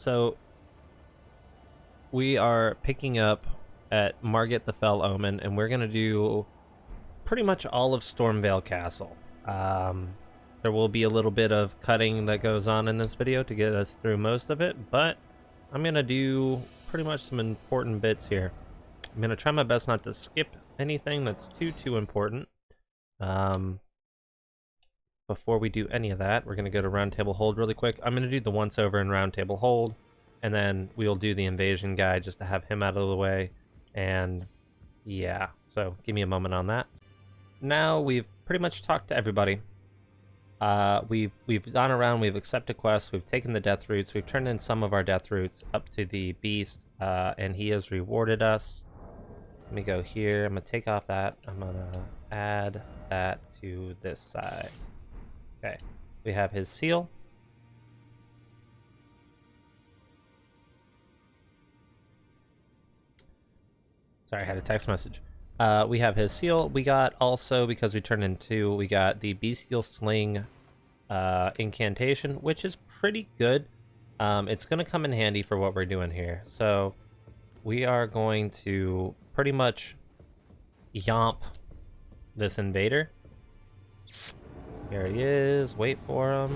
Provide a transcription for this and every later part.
So we are picking up at Margit the Fell Omen, and we're gonna do pretty much all of StormVeil Castle. There will be a little bit of cutting that goes on in this video to get us through most of it, but I'm gonna do pretty much some important bits here. I'm gonna try my best not to skip anything that's too important. Before we do any of that, we're gonna go to Round Table Hold really quick. I'm gonna do the once over in Round Table Hold, and then we'll do the invasion guy just to have him out of the way. And yeah, so give me a moment on that. Now we've pretty much talked to everybody. We've gone around, we've accepted quests, we've taken the death roots, we've turned in some of our death roots up to the beast, and he has rewarded us. Let me go here, I'm gonna take off that, I'm gonna add that to this side. Okay, we have his seal. Sorry, I had a text message. We have his seal. We got also, because we turned in 2, we got the Bestial Sling incantation, which is pretty good. It's going to come in handy for what we're doing here. So we are going to pretty much yomp this invader. Here he is. Wait for him.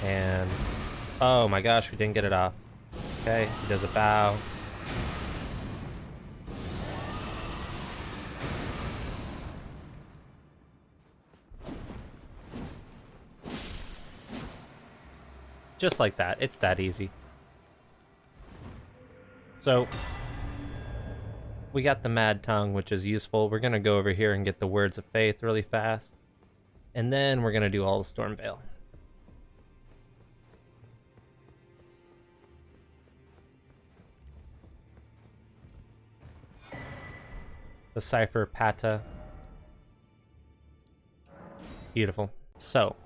And oh my gosh, we didn't get it off. Okay, he does a bow. Just like that. It's that easy. So we got the Mad Tongue, which is useful. We're going to go over here and get the Words of Faith really fast. And then we're going to do all the StormVeil. The Cipher Pata. Beautiful. So,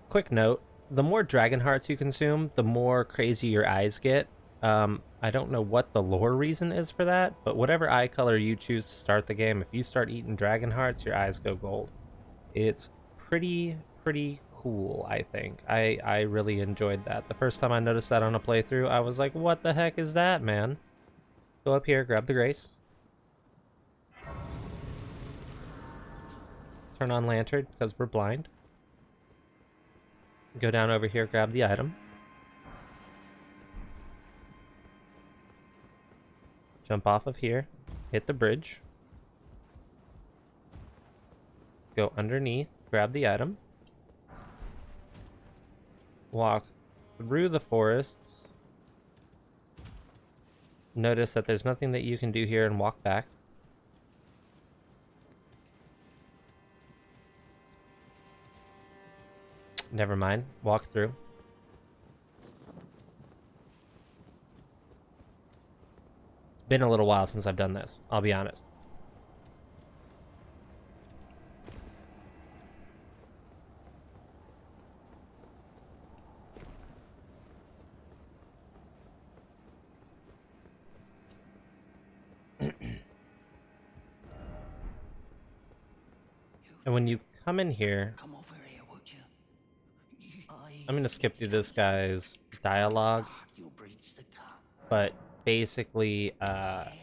quick note. The more dragon hearts you consume, the more crazy your eyes get. I don't know what the lore reason is for that, but whatever eye color you choose to start the game, if you start eating dragon hearts, your eyes go gold. It's pretty cool, I think. I really enjoyed that. The first time I noticed that on a playthrough, I was like, what the heck is that, man? Go up here, grab the Grace. Turn on Lantern, because we're blind. Go down over here, grab the item. Jump off of here, hit the bridge. Go underneath, grab the item. Walk through the forests. Notice that there's nothing that you can do here and walk back. Never mind. Walk through. It's been a little while since I've done this, I'll be honest. And when you come in here, I'm gonna skip through this guy's dialogue, but basically,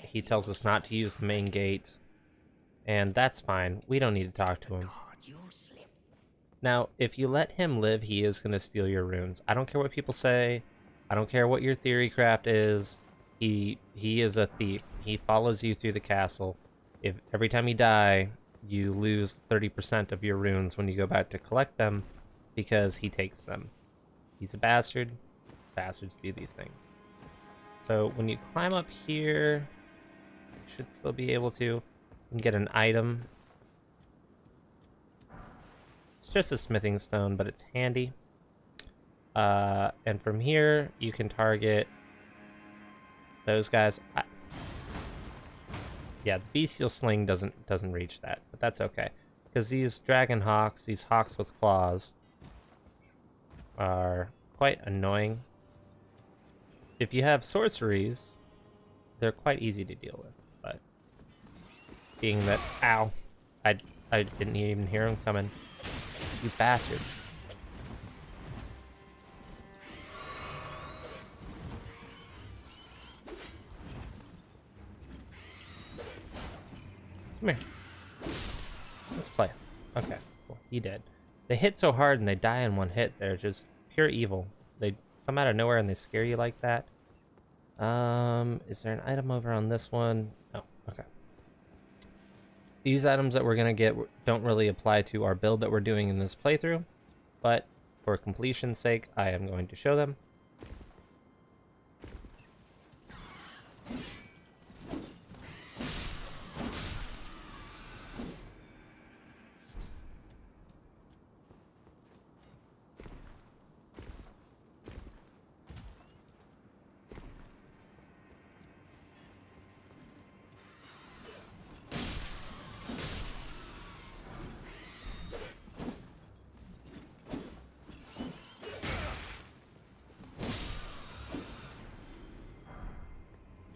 he tells us not to use the main gate, and that's fine. We don't need to talk to him. Now, if you let him live, he is gonna steal your runes. I don't care what people say. I don't care what your theory craft is. He is a thief. He follows you through the castle. If every time you die, you lose 30% of your runes when you go back to collect them, because he takes them. He's a bastard. Bastards do these things. So when you climb up here, you should still be able to get an item. It's just a smithing stone, but it's handy. And from here, you can target those guys. Yeah, the Bestial Sling doesn't reach that, but that's okay. Because these dragon hawks, these hawks with claws, are quite annoying. If you have sorceries, they're quite easy to deal with, but being that, ow, I didn't even hear him coming. You bastard. Come here. Let's play. Okay, cool. He did. They hit so hard and they die in one hit. They're just pure evil. They come out of nowhere and they scare you like that. Is there an item over on this one? No. Okay. These items that we're gonna get don't really apply to our build that we're doing in this playthrough, but for completion's sake, I am going to show them.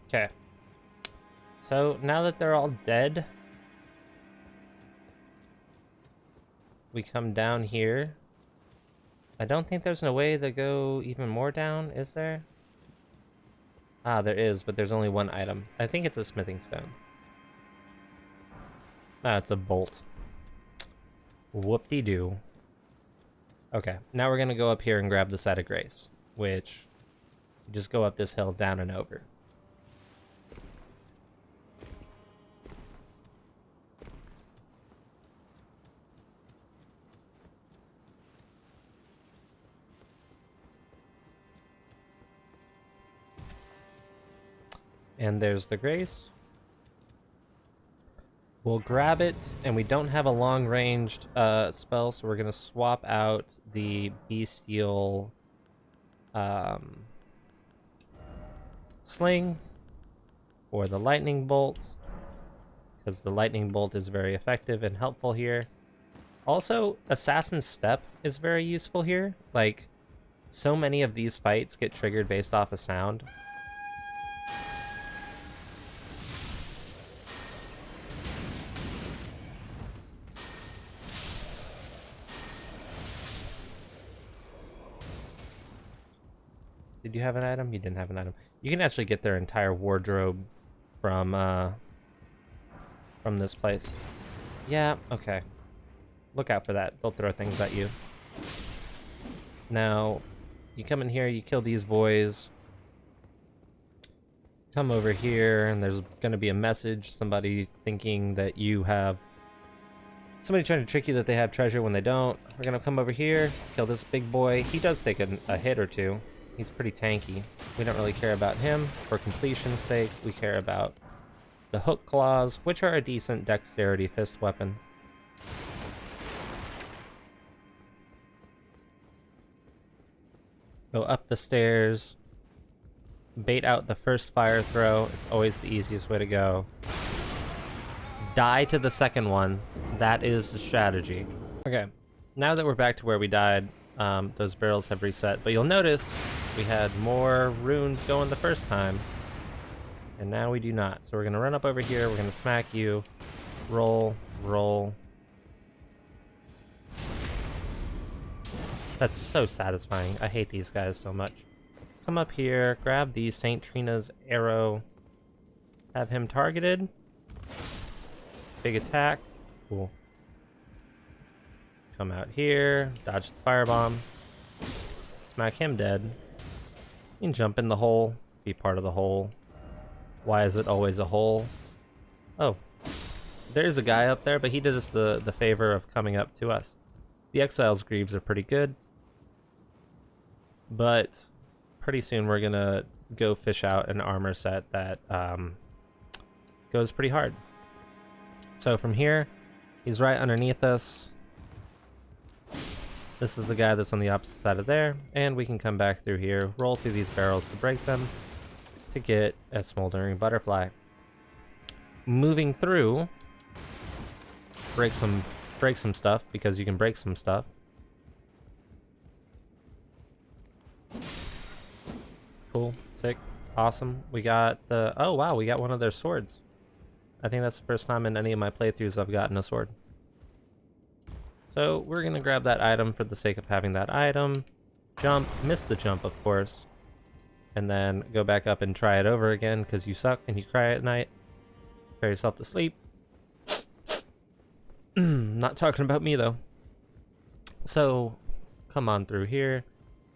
Okay. So now that they're all dead, we come down here. I don't think there's a way to go even more down, is there? Ah, there is, but there's only one item. I think it's a smithing stone. Ah, it's a bolt. Whoop-de-doo. Okay, now we're gonna go up here and grab the Site of Grace, which you just go up this hill, down and over. And there's the Grace. We'll grab it, and we don't have a long-ranged spell, so we're going to swap out the Bestial Sling for the Lightning Bolt, because the Lightning Bolt is very effective and helpful here. Also, Assassin's Step is very useful here. Like, so many of these fights get triggered based off of sound. Did you have an item? You didn't have an item. You can actually get their entire wardrobe from this place. Yeah, okay. Look out for that. They'll throw things at you. Now, you come in here, you kill these boys. Come over here, and there's going to be a message. Somebody thinking that you have... Somebody trying to trick you that they have treasure when they don't. We're going to come over here, kill this big boy. He does take a hit or two. He's pretty tanky. We don't really care about him. For completion's sake, we care about the hook claws, which are a decent dexterity fist weapon. Go up the stairs. Bait out the first fire throw. It's always the easiest way to go. Die to the second one. That is the strategy. Okay, now that we're back to where we died, those barrels have reset, but you'll notice we had more runes going the first time, and now we do not. So we're gonna run up over here, we're gonna smack you, roll, roll. That's so satisfying. I hate these guys so much. Come up here, grab the St. Trina's arrow, have him targeted. Big attack. Cool. Come out here, dodge the firebomb, smack him dead. You can jump in the hole, be part of the hole. Why is it always a hole? Oh, there's a guy up there, but he did us the favor of coming up to us. The Exile's Greaves are pretty good, but pretty soon we're gonna go fish out an armor set that goes pretty hard. So from here, he's right underneath us. This is the guy that's on the opposite side of there, and we can come back through here, roll through these barrels to break them, to get a smoldering butterfly. Moving through, break some stuff, because you can break some stuff. Cool, sick, awesome. We got, oh wow, we got one of their swords. I think that's the first time in any of my playthroughs I've gotten a sword. So we're gonna grab that item for the sake of having that item. Jump, miss the jump of course, and then go back up and try it over again because you suck and you cry at night. Cry yourself to sleep. Not talking about me though. So, come on through here.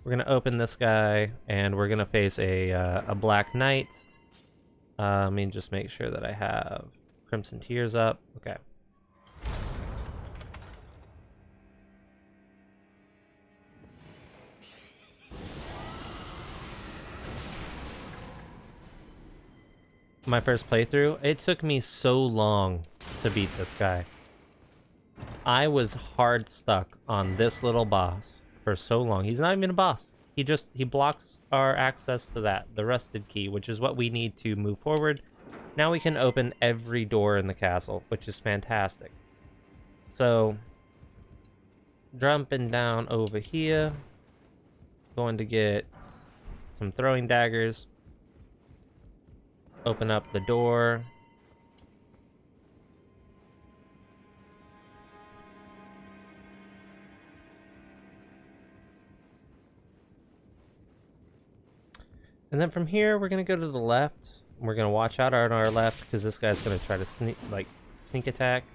We're gonna open this guy, and we're gonna face a Black Knight. Let me just make sure that I have Crimson Tears up. Okay. My first playthrough, it took me so long to beat this guy. I was hard stuck on this little boss for so long. He's not even a boss. He blocks our access to that, the rusted key, which is what we need to move forward. Now we can open every door in the castle, which is fantastic. So, jumping down over here, going to get some throwing daggers. Open up the door. And then from here, we're gonna go to the left. We're gonna watch out on our left because this guy's gonna try to sneak attack.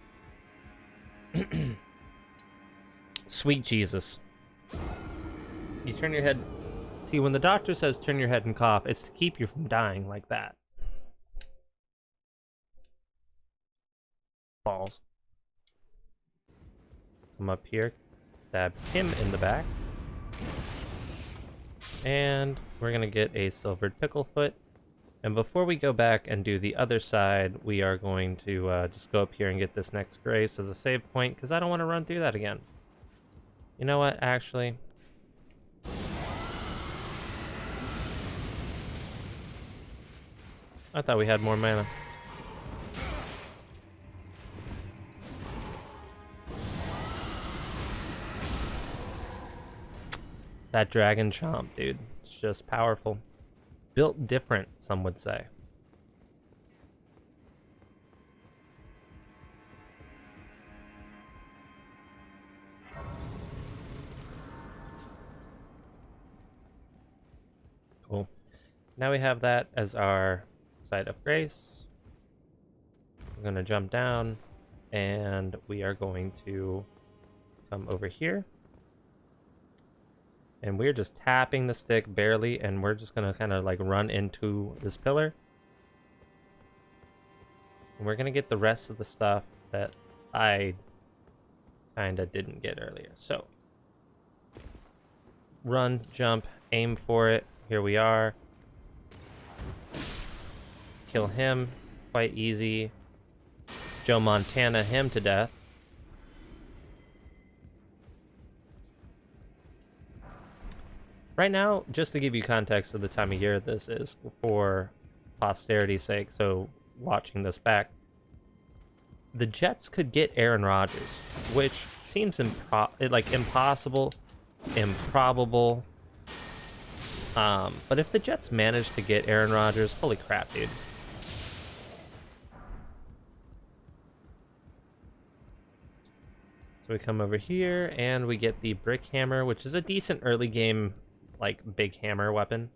Sweet Jesus. You turn your head. See, when the doctor says turn your head and cough, it's to keep you from dying like that. Balls. Come up here, stab him in the back. And we're gonna get a silvered picklefoot. And before we go back and do the other side, we are going to just go up here and get this next grace as a save point, because I don't want to run through that again. You know what, actually? I thought we had more mana. That dragon chomp, dude. It's just powerful. Built different, some would say. Cool. Now we have that as our site of grace. We're going to jump down, and we are going to come over here. And we're just tapping the stick barely, and we're just gonna kind of like run into this pillar. And we're gonna get the rest of the stuff that I kind of didn't get earlier. So, run, jump, aim for it. Here we are. Kill him. Quite easy. Joe Montana him to death. Right now, just to give you context of the time of year this is, for posterity's sake, so watching this back, the Jets could get Aaron Rodgers, which seems impossible, improbable. But if the Jets manage to get Aaron Rodgers, holy crap, dude. So we come over here, and we get the Brick Hammer, which is a decent early game like big hammer weapon.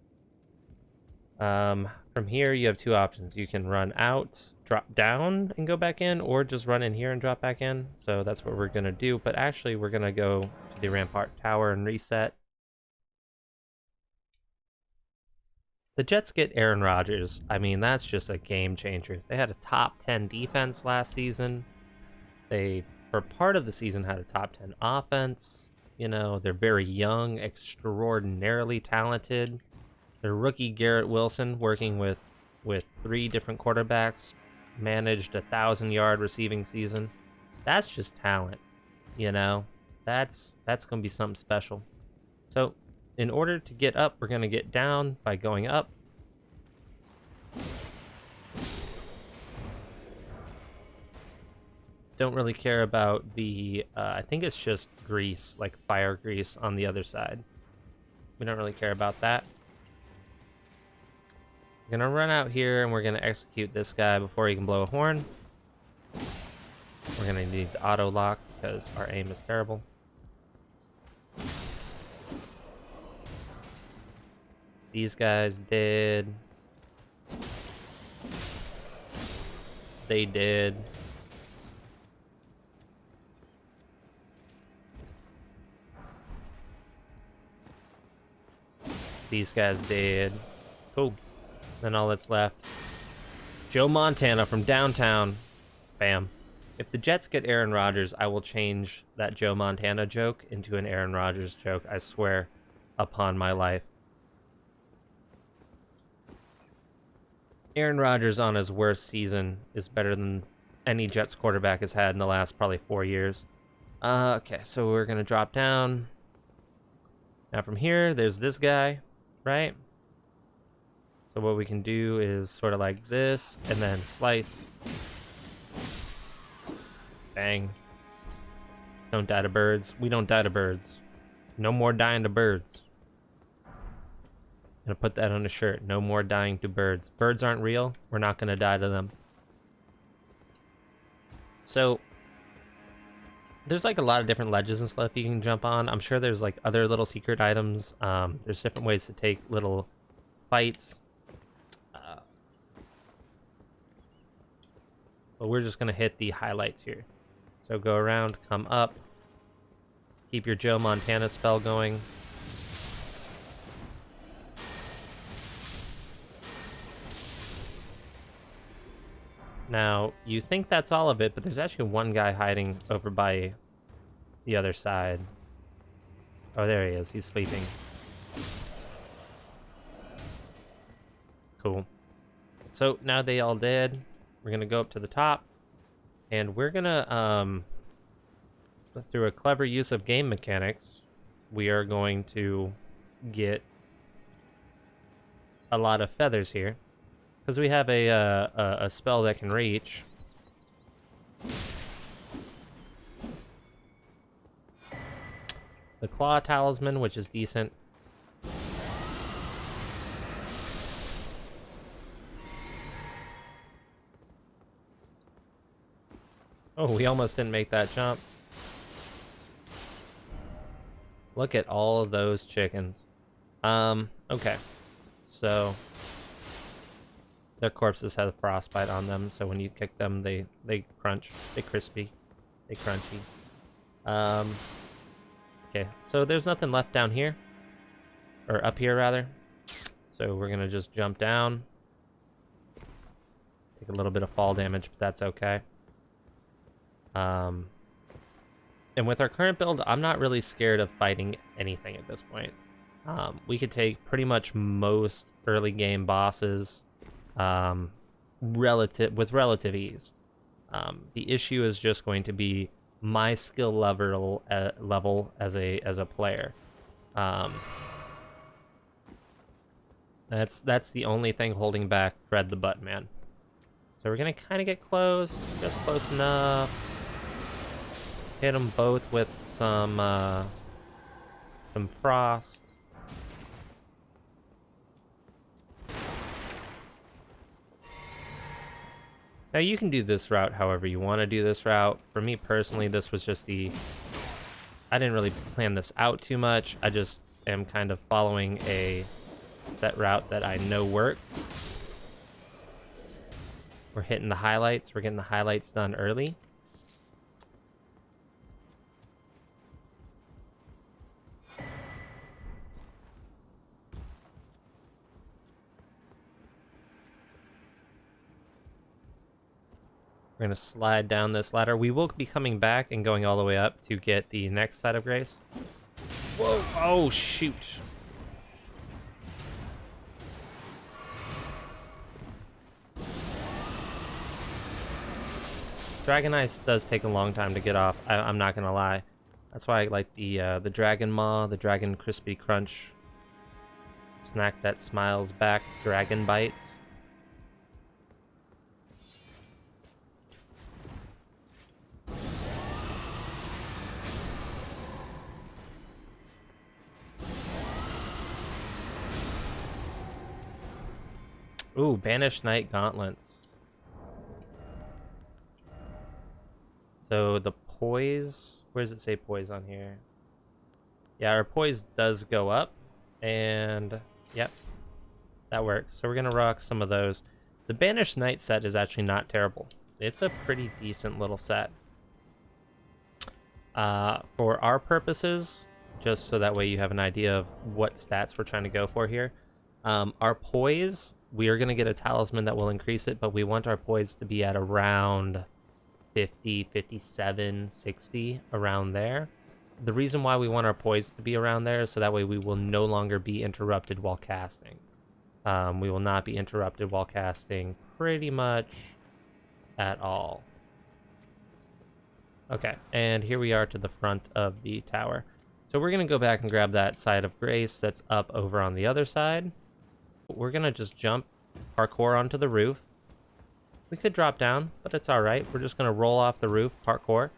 From here you have two options. You can run out, drop down and go back in, or just run in here and drop back in. So that's what we're gonna do, but actually we're gonna go to the Rampart Tower and reset. The Jets get Aaron Rodgers. I mean, that's just a game changer. They had a top 10 defense last season. They, for part of the season, had a top 10 offense. You know, they're very young, extraordinarily talented. Their rookie Garrett Wilson, working with 3 different quarterbacks, managed a 1,000-yard receiving season. That's just talent, you know. That's gonna be something special. So, in order to get up, we're gonna get down by going up. Don't really care about the, I think it's just grease, like fire grease on the other side. We don't really care about that. We're gonna run out here and we're gonna execute this guy before he can blow a horn. We're gonna need the auto lock because our aim is terrible. These guys did. They did. These guys dead. Cool. Then all that's left. Joe Montana from downtown. Bam. If the Jets get Aaron Rodgers, I will change that Joe Montana joke into an Aaron Rodgers joke. I swear upon my life. Aaron Rodgers on his worst season is better than any Jets quarterback has had in the last probably 4 years. Okay, so we're going to drop down. Now from here, there's this guy, right? So what we can do is sort of like this, and then slice. Bang. Don't die to birds. We don't die to birds. No more dying to birds. Gonna put that on a shirt. No more dying to birds. Birds aren't real. We're not gonna die to them. So there's like a lot of different ledges and stuff you can jump on. I'm sure there's like other little secret items. There's different ways to take little fights. But we're just gonna hit the highlights here. So go around, come up, keep your Joe Montana spell going. Now, you think that's all of it, but there's actually one guy hiding over by the other side. Oh, there he is. He's sleeping. Cool. So, now they all dead. We're going to go up to the top. And we're going to, through a clever use of game mechanics, we are going to get a lot of feathers here. Because we have a spell that can reach. The Claw Talisman, which is decent. Oh, we almost didn't make that jump. Look at all of those chickens. Okay. So their corpses have frostbite on them, so when you kick them, they crunch. They crispy. They crunchy. Okay, so there's nothing left down here. Or up here, rather. So we're gonna just jump down. Take a little bit of fall damage, but that's okay. And with our current build, I'm not really scared of fighting anything at this point. We could take pretty much most early game bosses with relative ease. The issue is just going to be my skill level as a player. That's the only thing holding back Fred the Buttman. So we're gonna kind of get close, just close enough. Hit them both with some frost. Now you can do this route however you want to do this route. For me personally, this was just I didn't really plan this out too much. I just am kind of following a set route that I know works. We're hitting the highlights. We're getting the highlights done early. We're going to slide down this ladder. We will be coming back and going all the way up to get the next side of grace. Whoa! Oh, shoot. Dragon Ice does take a long time to get off. I'm not going to lie. That's why I like the Dragon Maw, the Dragon Crispy Crunch. Snack that smiles back, Dragon Bites. Ooh, Banished Knight Gauntlets. So the poise, where does it say poise on here? Yeah, our poise does go up, and yep, that works. So we're gonna rock some of those. The Banished Knight set is actually not terrible. It's a pretty decent little set. For our purposes, just so that way you have an idea of what stats we're trying to go for here. Our poise, we are going to get a talisman that will increase it, but we want our poise to be at around 50, 57, 60, around there. The reason why we want our poise to be around there is so that way we will no longer be interrupted while casting. We will not be interrupted while casting pretty much at all. Okay, and here we are to the front of the tower. So we're going to go back and grab that side of grace that's up over on the other side. We're going to just jump parkour onto the roof. We could drop down, but it's all right. We're just going to roll off the roof, parkour.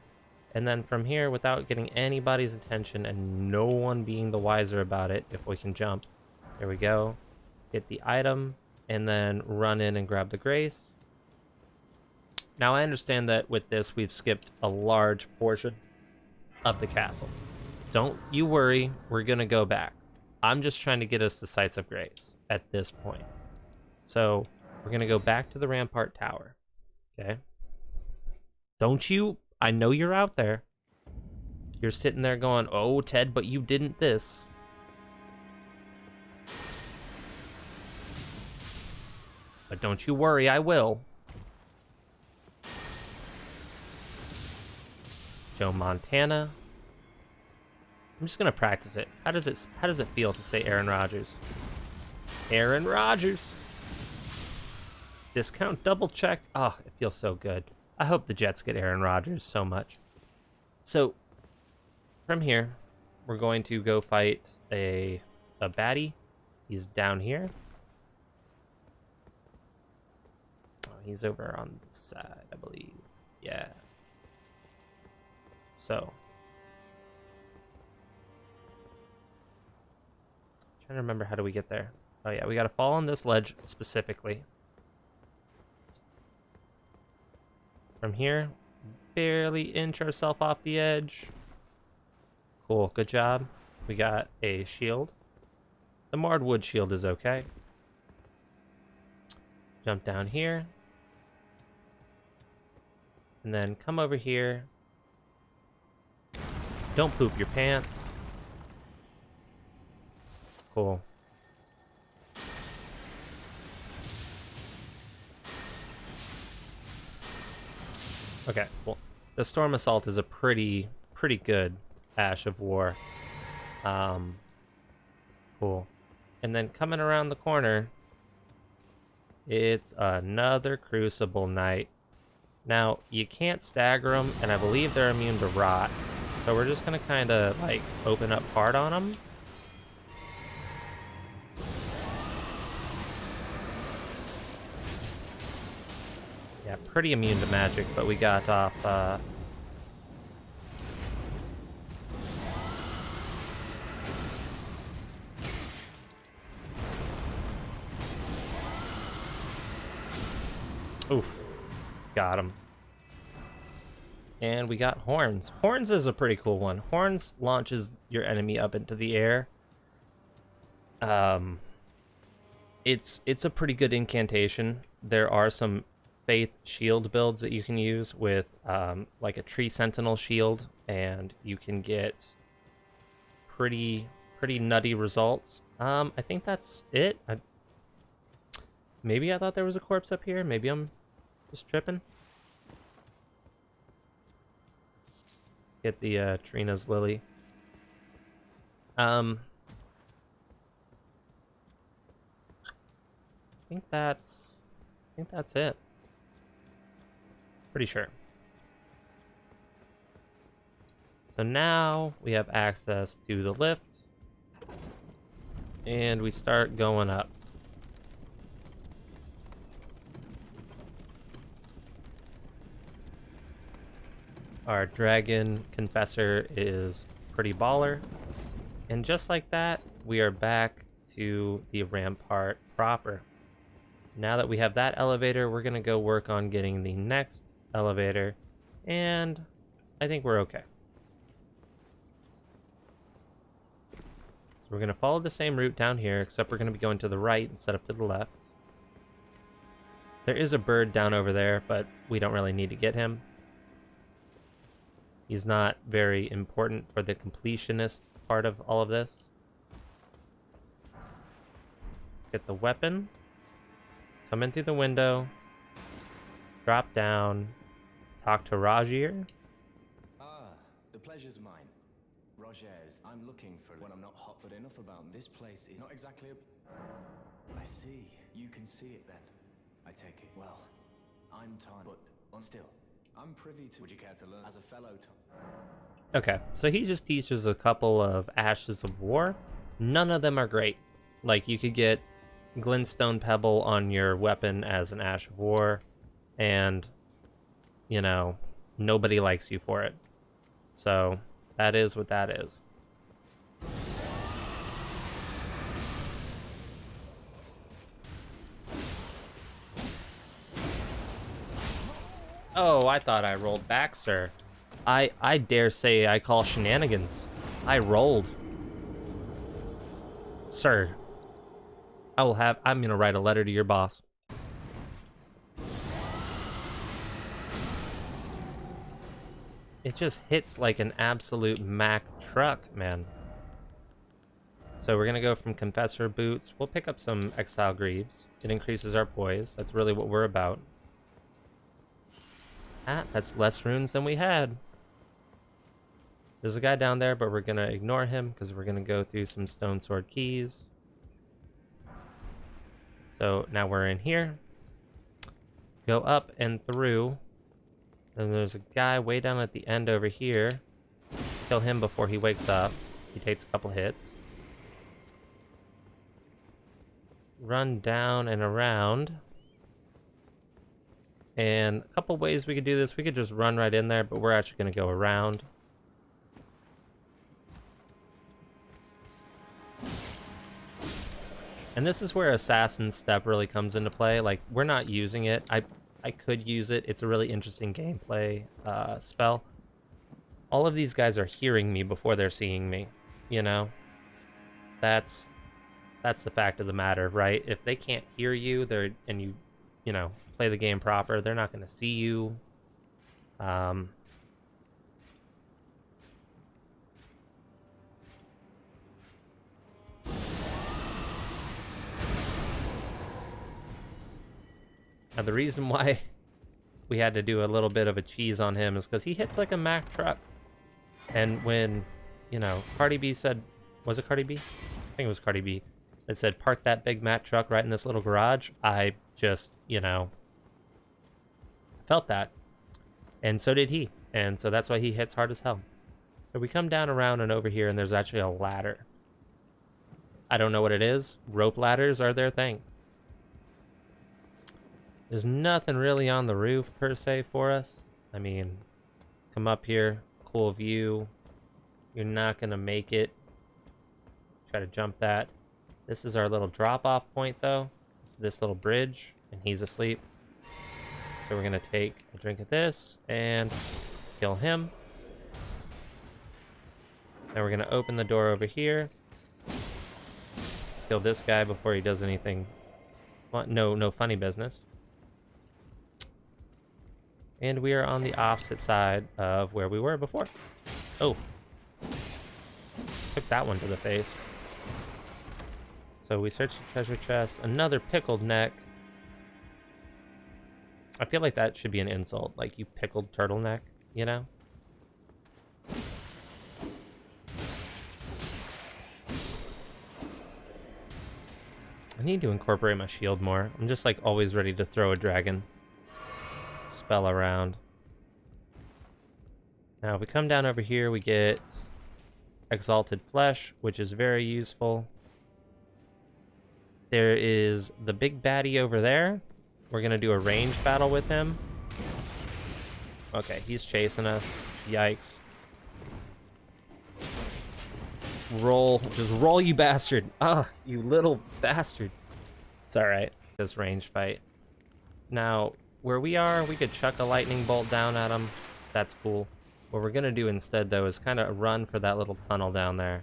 And then from here, without getting anybody's attention and no one being the wiser about it, if we can jump. There we go. Get the item, and then run in and grab the grace. Now, I understand that with this, we've skipped a large portion of the castle. Don't you worry, we're going to go back. I'm just trying to get us the Sights of Grace at this point. So, we're going to go back to the Rampart Tower. Okay? Don't you... I know you're out there. You're sitting there going, oh, Ted, but you didn't this. But don't you worry, I will. Joe Montana. I'm just gonna practice it. How does it feel to say Aaron Rodgers? Aaron Rodgers. Discount double check. Oh, it feels so good. I hope the Jets get Aaron Rodgers so much. So from here, we're going to go fight a baddie. He's down here. Oh, he's over on the side, I believe. Yeah. So, trying to remember, how do we get there? Oh yeah, we gotta fall on this ledge specifically. From here, barely inch ourselves off the edge. Cool, good job. We got a shield. The marred wood shield is okay. Jump down here. And then come over here. Don't poop your pants. Cool. Okay, well, the Storm Assault is a pretty good Ash of War. Cool. And then coming around the corner, it's another Crucible Knight. Now, you can't stagger them, and I believe they're immune to rot. So we're just gonna kind of like open up hard on them. Yeah, pretty immune to magic, but we got off oof. Got him. And we got Horns. Horns is a pretty cool one. Horns launches your enemy up into the air. It's a pretty good incantation. There are some Faith shield builds that you can use with like a Tree Sentinel shield, and you can get pretty nutty results. I think that's it. Maybe I thought there was a corpse up here. Maybe I'm just tripping. Get the Trina's Lily. I think that's it. Pretty sure. So now we have access to the lift, and we start going up. Our dragon confessor is pretty baller. And just like that, we are back to the rampart proper. Now that we have that elevator, we're going to go work on getting the next elevator, and I think we're okay. So we're going to follow the same route down here, except we're going to be going to the right instead of to the left. There is a bird down over there, but we don't really need to get him. He's not very important for the completionist part of all of this. Get the weapon. Come in through the window. Drop down. Talk to Rogier. Ah, the pleasure's mine. Rogers, I'm looking for when I'm not hot enough about this place is not exactly a... I see. You can see it then. I take it. Well, I'm tired, but on still. I'm privy to... Would you care to learn as a fellow Okay, so he just teaches a couple of Ashes of War. None of them are great. Like, you could get Glintstone Pebble on your weapon as an Ash of War, and, you know, nobody likes you for it. So, that is what that is. Oh, I thought I rolled back, sir. I dare say I call shenanigans. I rolled. Sir, I'm gonna write a letter to your boss. It just hits like an absolute Mack truck, man. So we're gonna go from Confessor Boots. We'll pick up some Exile Greaves. It increases our poise. That's really what we're about. Ah, that's less runes than we had. There's a guy down there, but we're gonna ignore him because we're gonna go through some Stone Sword keys. So now we're in here. Go up and through. And there's a guy way down at the end over here. Kill him before he wakes up. He takes a couple hits. Run down and around. And a couple ways we could do this. We could just run right in there, but we're actually going to go around. And this is where Assassin's Step really comes into play. Like, we're not using it. I could use it. It's a really interesting gameplay spell. All of these guys are hearing me before they're seeing me, you know? That's the fact of the matter, right? If they can't hear you, and you know, play the game proper, they're not going to see you. Now, the reason why we had to do a little bit of a cheese on him is because he hits like a Mack truck. And when, you know, Cardi B said, was it Cardi B? I think it was Cardi B. That said, park that big Mack truck right in this little garage. I just, you know, felt that. And so did he. And so that's why he hits hard as hell. So we come down around and over here, and there's actually a ladder. I don't know what it is. Rope ladders are their thing. There's nothing really on the roof, per se, for us. I mean, come up here, cool view. You're not going to make it. Try to jump that. This is our little drop-off point, though. It's this little bridge, and he's asleep. So we're going to take a drink of this and kill him. Then we're going to open the door over here. Kill this guy before he does anything. No funny business. And we are on the opposite side of where we were before. Oh. Took that one to the face. So we search the treasure chest. Another pickled neck. I feel like that should be an insult. Like, you pickled turtleneck, you know? I need to incorporate my shield more. I'm just, like, always ready to throw a dragon spell around. Now, if we come down over here, we get Exalted Flesh, which is very useful. There is the big baddie over there. We're going to do a ranged battle with him. Okay, he's chasing us. Yikes. Roll. Just roll, you bastard. Ah, you little bastard. It's alright. This range fight. Now, where we are, we could chuck a lightning bolt down at him. That's cool. What we're going to do instead, though, is kind of run for that little tunnel down there.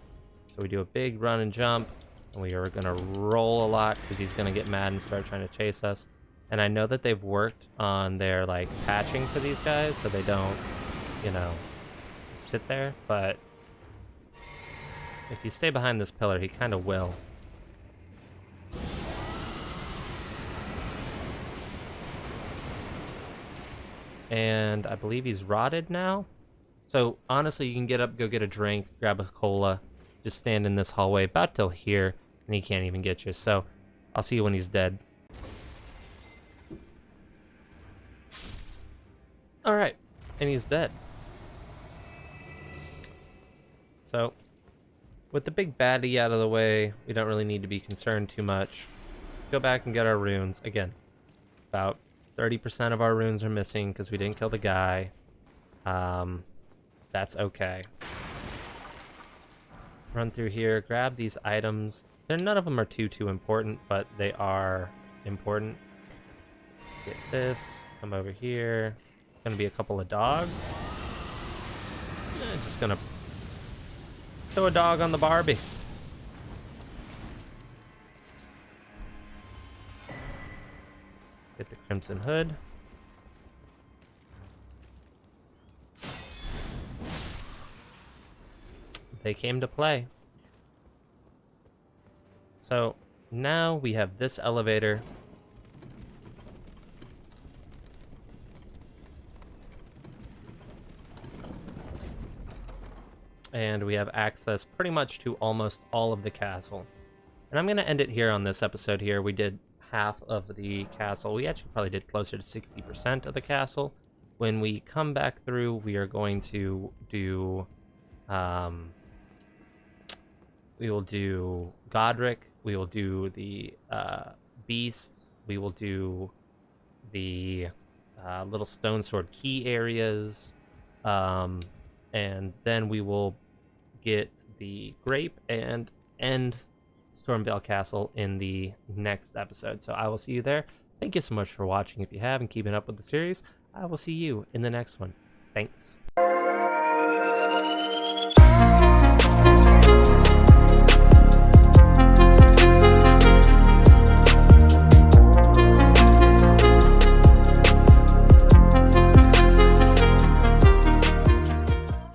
So we do a big run and jump. And we are going to roll a lot because he's going to get mad and start trying to chase us. And I know that they've worked on their, like, patching for these guys so they don't, you know, sit there. But If you stay behind this pillar, he kind of will. And I believe he's rotted now. So honestly, you can get up, go get a drink, grab a cola, just stand in this hallway about till here, and he can't even get you. So I'll see you when he's dead. All right, and he's dead. So with the big baddie out of the way, we don't really need to be concerned too much. Go back and get our runes. Again, about 30% of our runes are missing because we didn't kill the guy. That's okay. Run through here, grab these items. None of them are too important, but they are important. Get this, come over here. Gonna be a couple of dogs. Just gonna throw a dog on the Barbie. Get the Crimson Hood. They came to play. So now we have this elevator. And we have access pretty much to almost all of the castle. And I'm going to end it here on this episode here. We did half of the castle. We actually probably did closer to 60% of the castle. When we come back through, we are going to do... we will do Godric. We will do the Beast. We will do the little stone sword key areas. And then we will get the grape and end StormVeil Castle in the next episode. So I will see you there. Thank you so much for watching. If you have and keeping up with the series, I will see you in the next one. Thanks.